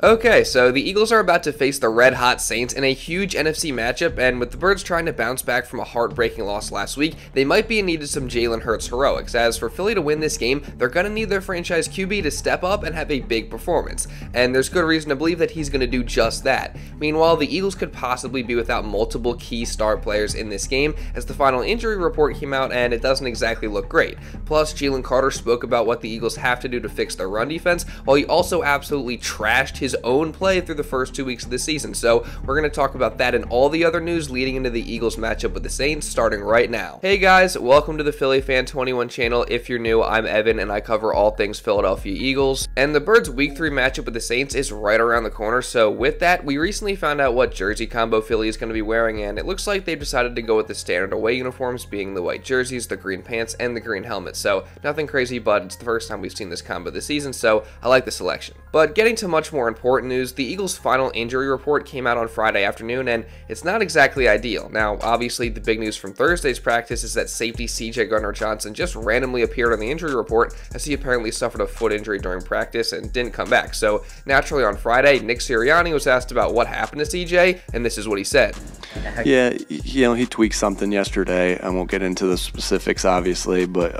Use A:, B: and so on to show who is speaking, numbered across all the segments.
A: Okay, so the Eagles are about to face the red-hot Saints in a huge NFC matchup, and with the Birds trying to bounce back from a heartbreaking loss last week, they might be in need of some Jalen Hurts heroics, as for Philly to win this game, they're going to need their franchise QB to step up and have a big performance, and there's good reason to believe that he's going to do just that. Meanwhile, the Eagles could possibly be without multiple key star players in this game, as the final injury report came out and it doesn't exactly look great. Plus, Jalen Carter spoke about what the Eagles have to do to fix their run defense, while he also absolutely trashed his own play through the first 2 weeks of the season. So we're going to talk about that and all the other news leading into the Eagles matchup with the Saints starting right now. Hey guys, welcome to the Philly Fan 21 channel. If you're new, I'm Evan and I cover all things Philadelphia Eagles. And the Birds week 3 matchup with the Saints is right around the corner. So with that, we recently found out what jersey combo Philly is going to be wearing, and it looks like they've decided to go with the standard away uniforms, being the white jerseys, the green pants, and the green helmets. So nothing crazy, but it's the first time we've seen this combo this season, so I like the selection. But getting to much more important news, the Eagles' final injury report came out on Friday afternoon, and it's not exactly ideal. Now, obviously, the big news from Thursday's practice is that safety CJ Gardner-Johnson just randomly appeared on the injury report, as he apparently suffered a foot injury during practice and didn't come back. So, naturally on Friday, Nick Sirianni was asked about what happened to CJ, and this is what he said.
B: Yeah, he tweaked something yesterday. I won't get into the specifics, obviously, but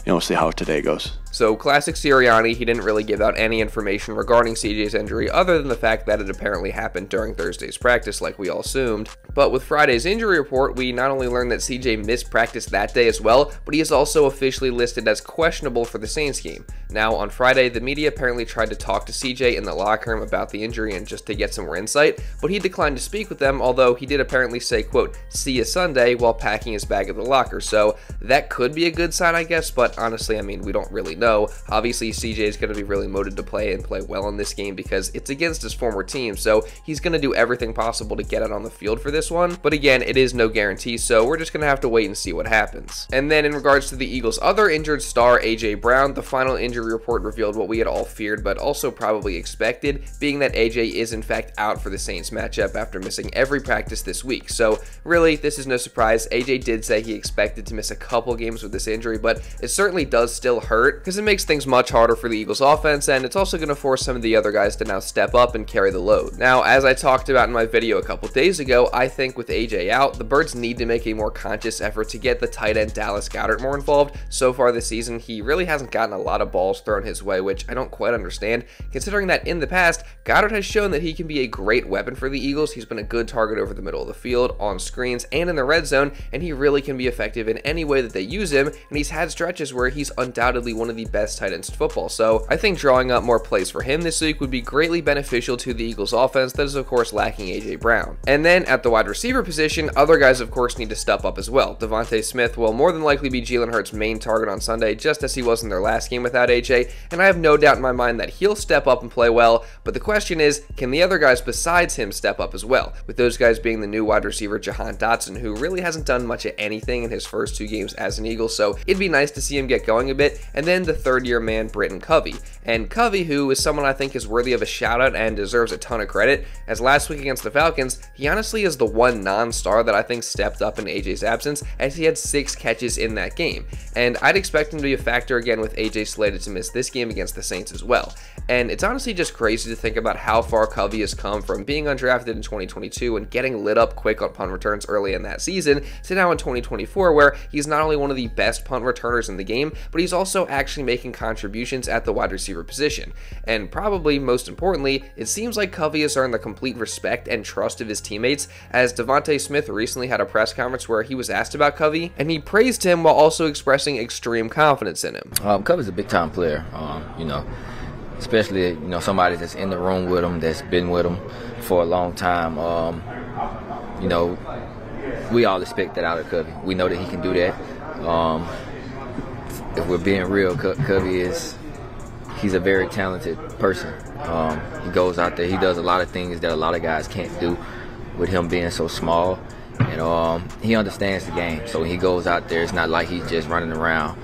B: we'll see how today goes.
A: So, classic Sirianni, he didn't really give out any information regarding CJ's injury other than the fact that it apparently happened during Thursday's practice like we all assumed. But with Friday's injury report, we not only learned that CJ missed practice that day as well, but he is also officially listed as questionable for the Saints game. Now, on Friday, the media apparently tried to talk to CJ in the locker room about the injury and just to get some more insight, but he declined to speak with them, although he did apparently say, quote, "See you Sunday," while packing his bag at the locker. So that could be a good sign, I guess, but honestly, I mean, we don't really know. Obviously, CJ is going to be really motivated to play and play well in this game because it's against his former team, so he's going to do everything possible to get out on the field for this one. But again, it is no guarantee, so we're just going to have to wait and see what happens. And then in regards to the Eagles' other injured star, AJ Brown, the final injury report revealed what we had all feared, but also probably expected, being that AJ is in fact out for the Saints matchup after missing every practice this week. So really, this is no surprise. AJ did say he expected to miss a couple games with this injury, but it certainly does still hurt because it makes things much harder for the Eagles offense, and it's also going to force some of the other guys to now step up and carry the load. Now, as I talked about in my video a couple days ago, I think with AJ out, the Birds need to make a more conscious effort to get the tight end Dallas Goedert more involved. So far this season, he really hasn't gotten a lot of balls thrown his way, which I don't quite understand, considering that in the past, Goedert has shown that he can be a great weapon for the Eagles. He's been a good target over the middle of the field, on screens, and in the red zone, and he really can be effective in any way that they use him, and he's had stretches where he's undoubtedly one of the best tight ends in football. So I think drawing up more plays for him this week would be greatly beneficial to the Eagles offense that is of course lacking AJ Brown. And then at the wide receiver position, other guys of course need to step up as well. Devontae Smith will more than likely be Jalen Hurts' main target on Sunday, just as he was in their last game without AJ, and I have no doubt in my mind that he'll step up and play well, but the question is, can the other guys besides him step up as well? With those guys being the new wide receiver Jahan Dotson, who really hasn't done much of anything in his first 2 games as an Eagle, so it'd be nice to see him get going a bit, and then the third-year man Britton Covey. And Covey, who is someone I think is worthy of a shout out and deserves a ton of credit, as last week against the Falcons, he honestly is the one non-star that I think stepped up in AJ's absence, as he had 6 catches in that game. And I'd expect him to be a factor again with AJ slated to miss this game against the Saints as well. And it's honestly just crazy to think about how far Covey has come from being undrafted in 2022 and getting lit up quick on punt returns early in that season to now in 2024, where he's not only one of the best punt returners in the game, but he's also actually making contributions at the wide receiver position. And probably most importantly, it seems like Covey has earned the complete respect and trust of his teammates, as Devontae Smith recently had a press conference where he was asked about Covey, and he praised him while also expressing extreme confidence in him.
C: Covey's a big-time player, especially somebody that's in the room with him, that's been with him for a long time. We all expect that out of Covey. We know that he can do that. If we're being real, Covey he's a very talented person. He goes out there, he does a lot of things that a lot of guys can't do with him being so small. And he understands the game. So when he goes out there, it's not like he's just running around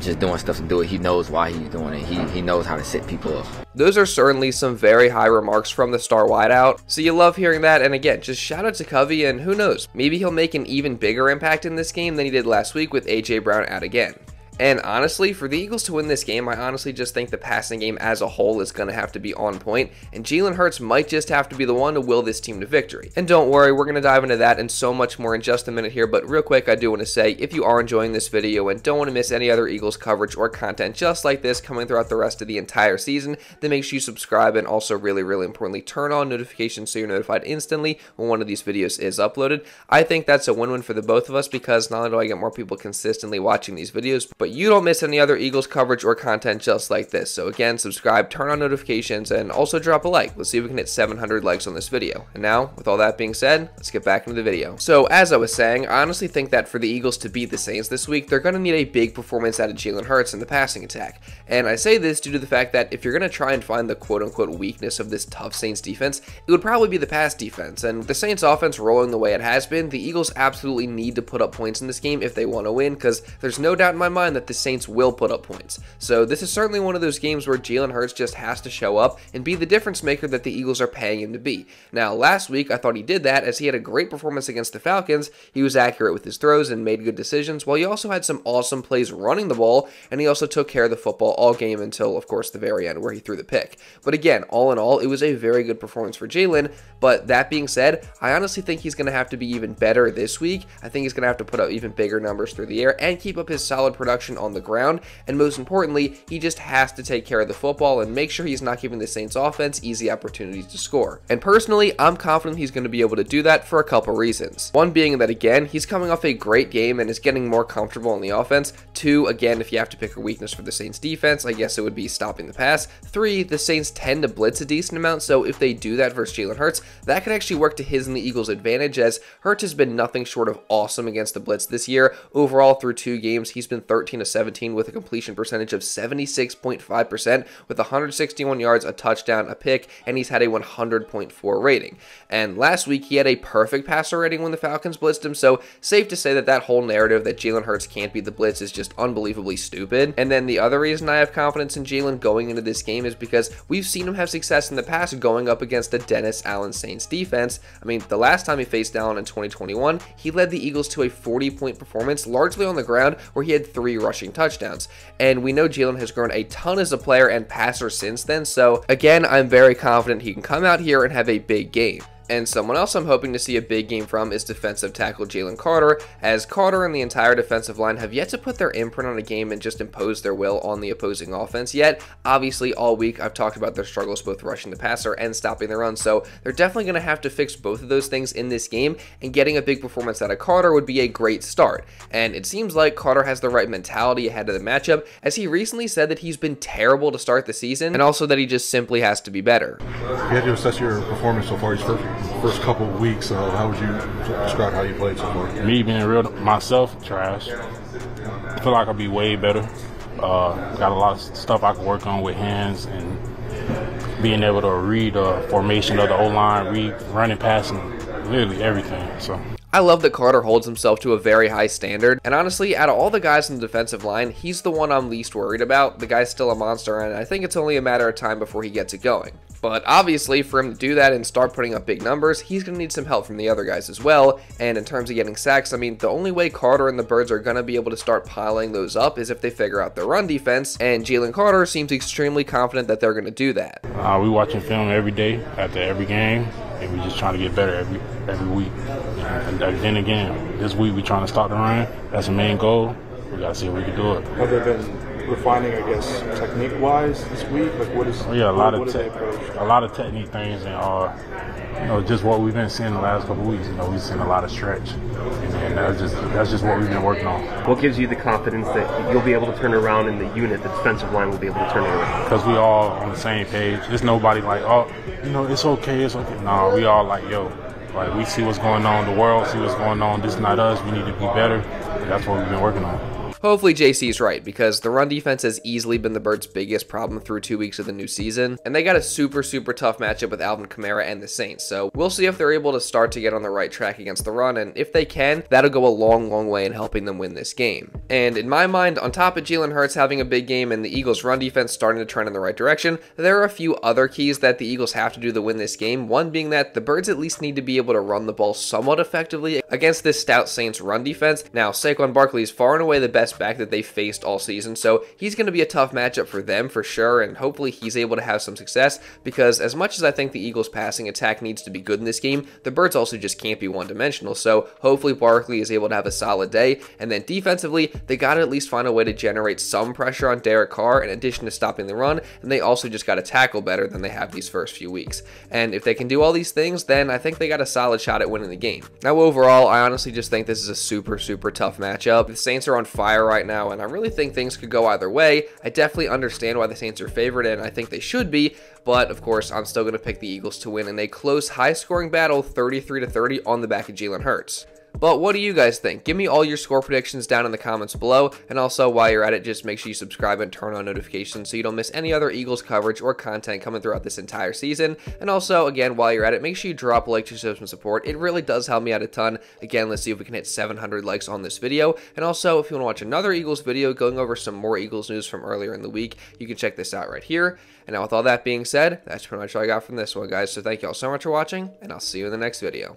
C: just doing stuff to do it. He knows why he's doing it. He knows how to set people up.
A: Those are certainly some very high remarks from the star wideout, so you love hearing that. And again, just shout out to Covey, and who knows, maybe he'll make an even bigger impact in this game than he did last week with AJ Brown out again. And honestly, for the Eagles to win this game, I honestly just think the passing game as a whole is going to have to be on point, and Jalen Hurts might just have to be the one to will this team to victory. And don't worry, we're going to dive into that and so much more in just a minute here, but real quick, I do want to say, if you are enjoying this video and don't want to miss any other Eagles coverage or content just like this coming throughout the rest of the entire season, then make sure you subscribe, and also really importantly, turn on notifications so you're notified instantly when one of these videos is uploaded. I think that's a win-win for the both of us, because not only do I get more people consistently watching these videos, but you don't miss any other Eagles coverage or content just like this. So again, subscribe, turn on notifications, and also drop a like. Let's see if we can hit 700 likes on this video. And now, with all that being said, let's get back into the video. So as I was saying, I honestly think that for the Eagles to beat the Saints this week, they're going to need a big performance out of Jalen Hurts in the passing attack. And I say this due to the fact that if you're going to try and find the quote-unquote weakness of this tough Saints defense, it would probably be the pass defense. And with the Saints offense rolling the way it has been, the Eagles absolutely need to put up points in this game if they want to win, because there's no doubt in my mind that the Saints will put up points. So this is certainly one of those games where Jalen Hurts just has to show up and be the difference maker that the Eagles are paying him to be. Now, last week, I thought he did that, as he had a great performance against the Falcons. He was accurate with his throws and made good decisions, while he also had some awesome plays running the ball, and he also took care of the football all game until, of course, the very end where he threw the pick. But again, all in all, it was a very good performance for Jalen. But that being said, I honestly think he's going to have to be even better this week. I think he's going to have to put up even bigger numbers through the air and keep up his solid production on the ground. And most importantly, he just has to take care of the football and make sure he's not giving the Saints offense easy opportunities to score. And personally, I'm confident he's going to be able to do that for a couple reasons. One being that, again, he's coming off a great game and is getting more comfortable in the offense. Two, again, if you have to pick a weakness for the Saints defense, I guess it would be stopping the pass. Three, the Saints tend to blitz a decent amount, so if they do that versus Jalen Hurts, that could actually work to his and the Eagles' advantage, as Hurts has been nothing short of awesome against the blitz this year. Overall, through 2 games, he's been 13 of 17 with a completion percentage of 76.5%, with 161 yards, a touchdown, a pick, and he's had a 100.4 rating. And last week, he had a perfect passer rating when the Falcons blitzed him, so safe to say that that whole narrative that Jalen Hurts can't beat the blitz is just unbelievably stupid. And then the other reason I have confidence in Jalen going into this game is because we've seen him have success in the past going up against the Dennis Allen Saints defense. I mean, the last time he faced Allen in 2021, he led the Eagles to a 40-point performance, largely on the ground, where he had 3 rushing touchdowns. And we know Jalen has grown a ton as a player and passer since then, so again, I'm very confident he can come out here and have a big game. And someone else I'm hoping to see a big game from is defensive tackle Jalen Carter, as Carter and the entire defensive line have yet to put their imprint on a game and just impose their will on the opposing offense yet. Obviously, all week I've talked about their struggles both rushing the passer and stopping the run, so they're definitely going to have to fix both of those things in this game, and getting a big performance out of Carter would be a great start. And it seems like Carter has the right mentality ahead of the matchup, as he recently said that he's been terrible to start the season, and also that he just simply has to be better.
D: If you had to assess your performance so far, first couple of weeks, how would you describe how you played so far?
E: Me being real myself, trash. I feel like I'll be way better. Got a lot of stuff I can work on with hands and being able to read the formation of the O-line, read running, passing, literally everything. So
A: I love that Carter holds himself to a very high standard, and honestly, out of all the guys in the defensive line, he's the one I'm least worried about. The guy's still a monster, and I think it's only a matter of time before he gets it going. But obviously, for him to do that and start putting up big numbers, he's going to need some help from the other guys as well. And in terms of getting sacks, I mean, the only way Carter and the Birds are going to be able to start piling those up is if they figure out their run defense, and Jalen Carter seems extremely confident that they're going to do that.
E: We watching film every day after every game, and we just trying to get better every week. And then again, this week we trying to stop the run. That's the main goal. We got to see if we can do it.
D: Have they been refining, I guess, technique-wise this week? Like, what is?
E: Oh, yeah, a lot of technique things, and just what we've been seeing the last couple of weeks. We've seen a lot of stretch, and that's just what we've been working on.
F: What gives you the confidence that you'll be able to turn it around, in the unit, the defensive line will be able to turn it around?
E: Because we all on the same page. There's nobody like, oh, it's okay, it's okay. No, we all like, yo, like, we see what's going on, the world see what's going on. This is not us. We need to be better. And that's what we've been working on.
A: Hopefully JC's right, because the run defense has easily been the Birds' biggest problem through 2 weeks of the new season, and they got a super tough matchup with Alvin Kamara and the Saints, so we'll see if they're able to start to get on the right track against the run, and if they can, that'll go a long way in helping them win this game. And in my mind, on top of Jalen Hurts having a big game and the Eagles' run defense starting to trend in the right direction, there are a few other keys that the Eagles have to do to win this game, one being that the Birds at least need to be able to run the ball somewhat effectively against this stout Saints run defense. Now, Saquon Barkley is far and away the best defense back that they faced all season, so he's going to be a tough matchup for them for sure, and hopefully he's able to have some success, because as much as I think the Eagles' passing attack needs to be good in this game, the Birds also just can't be one-dimensional, so hopefully Barkley is able to have a solid day. And then defensively, they got to at least find a way to generate some pressure on Derek Carr in addition to stopping the run, and they also just got to tackle better than they have these first few weeks. And if they can do all these things, then I think they got a solid shot at winning the game. Now overall, I honestly just think this is a super tough matchup. The Saints are on fire right now, and I really think things could go either way. I definitely understand why the Saints are favored, and I think they should be, but of course, I'm still going to pick the Eagles to win in a close, high-scoring battle, 33-30 on the back of Jalen Hurts. But what do you guys think? Give me all your score predictions down in the comments below, and also while you're at it, just make sure you subscribe and turn on notifications so you don't miss any other Eagles coverage or content coming throughout this entire season. And also, again, while you're at it, make sure you drop a like to show some support. It really does help me out a ton. Again, let's see if we can hit 700 likes on this video. And also, if you want to watch another Eagles video going over some more Eagles news from earlier in the week, you can check this out right here. And now with all that being said, that's pretty much all I got from this one, guys. So thank you all so much for watching, and I'll see you in the next video.